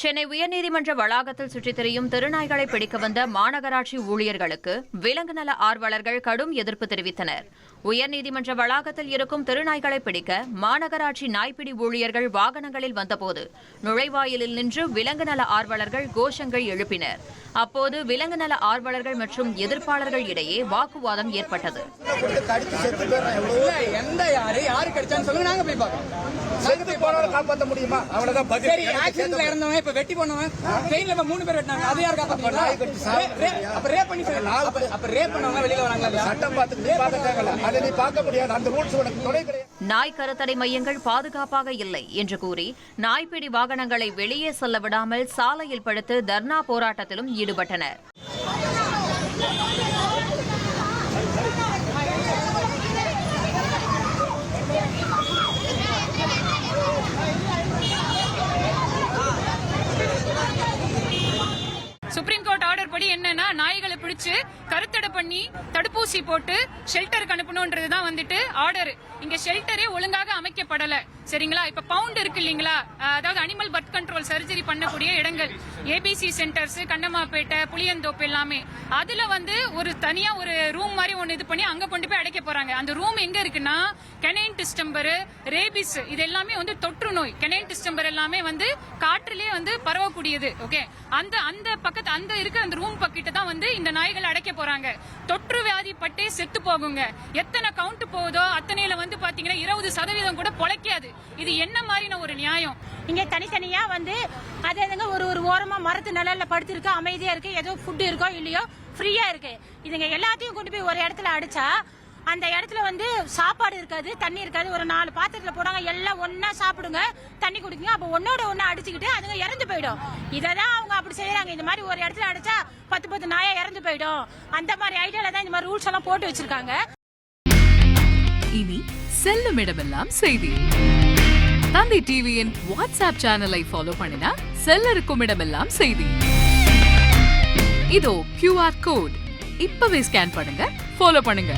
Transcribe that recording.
சென்னை உயர்நீதிமன்ற வளாகத்தில் சுற்றித் திரியும் திருநாய்களை பிடிக்க வந்த மாநகராட்சி ஊழியர்களுக்கு விலங்கு நல ஆர்வலர்கள் கடும் எதிர்ப்பு தெரிவித்தனர். உயர்நீதிமன்ற வளாகத்தில் இருக்கும் திருநாய்களை பிடிக்க மாநகராட்சி நாய்ப்பிடி ஊழியர்கள் வாகனங்களில் வந்தபோது நுழைவாயிலில் நின்று விலங்கு நல ஆர்வலர்கள் கோஷங்கள் எழுப்பினர். அப்போது விலங்கு நல ஆர்வலர்கள் மற்றும் எதிர்ப்பாளர்கள் இடையே வாக்குவாதம் ஏற்பட்டது. காப்பாற்ற முடியுமா? அவ்வளவுதான். வெட்டி போனவன் ட்ரெயின்ல 3 பேர் வெட்டினாங்க. அது யார் காப்பாத்துறீங்களா? அப்ப ரேப் பண்ணி அப்ப ரேப் பண்ணவங்க வெளியில வராங்களா? சட்டம் பார்த்துட்டு அதை நீ பார்க்க முடியாது. அந்த ரூல்ஸ் உனக்கு துணை கிடையாது. நாய் கருத்தடை மையங்கள் பாதுகாப்பாக இல்லை என்று கூறி நாய்ப்பிடி வாகனங்களை வெளியே செல்ல விடாமல் சாலையில் படுத்து தர்ணா போராட்டத்திலும் ஈடுபட்டனர். சுப்ரீம் கோர்ட் ஆர்டர் படி என்னன்னா நாய்களை பிடிச்சு கருத்தடை பண்ணி தடுப்பூசி போட்டு ஷெல்டருக்கு அனுப்பணும்ன்றதுதான் வந்துட்டு ஆர்டர். இங்க ஷெல்டரே ஒழுங்காக அமைக்கப்படல. சரிங்களா? இப்ப பவுண்ட் இருக்கு இல்லீங்களா, அதாவது அனிமல் பர்த் கண்ட்ரோல் சர்ஜரி பண்ணக்கூடிய இடங்கள், ஏபிசி சென்டர்ஸ், கண்ணமாப்பேட்டை, புளியந்தோப்பு எல்லாமே, அதுல ஒரு தனியா ஒரு ரூம் மாதிரி ஒன்னு இது பண்ணி அங்க கொண்டு போய் அடைக்க போறாங்க. அந்த ரூம் எங்க இருக்குன்னா கெனைன் டிஸ்டம்பர், ரேபிஸ், இது எல்லாமே தொற்று நோய். கெனைன் டிஸ்டம்பர் எல்லாமே காற்றிலே பரவக்கூடியது. ஓகே, அந்த பக்கத்து அந்த இருக்க அந்த ரூம் பக்கிட்ட தான் இந்த நாய்கள் அடைக்க போறாங்க. தொற்று வியாதி பட்டே செத்து போகுங்க. எத்தனை கவுண்ட் போகுதோ அத்தனையில பாத்தீங்கன்னா 20% கூட பொழைக்காது. இது என்ன மாதிரின ஒரு நியாயம்? இங்க தனித்தனியா அது ஒரு ஓரமா மரத்து நிழல்ல படுத்திருக்கு, அமைதியா இருக்கு, ஏதோ ஃபுட் இருக்கோ இல்லையோ ஃப்ரீயா இருக்கு. இதுங்க எல்லாத்தையும் கொண்டு போய் ஒரு இடத்துல அடிச்சா அந்த இடத்துல சாப்பாடு இருக்காது, தண்ணி இருக்காது. ஒரு 4 பாத்திரத்துல போறாங்க, எல்லாம் ஒன்னா சாப்பிடுங்க, தண்ணி குடிக்குங்க. அப்ப ஒன்னோட ஒன்னா அடிச்சுக்கிட்டு அதுங்க இறந்து போயிடும். இததான் அவங்க அப்படி செய்யறாங்க. இந்த மாதிரி ஒரு இடத்துல அடிச்சா 10 நாயா இறந்து போயிடும். அந்த மாதிரி ஐடியால தான் இந்த மாதிரி ரூல்ஸ் எல்லாம் போட்டு வச்சிருக்காங்க. இனி செல்லும் இடமெல்லாம் செய்தி. தந்தி டிவியின் வாட்ஸ்அப் சேனலை ஃபாலோ பண்ணினா செல்ல இருக்கும் இடமெல்லாம் செய்தி. இதோ QR கோட் இப்பவே ஸ்கேன் பண்ணுங்க, ஃபாலோ பண்ணுங்க.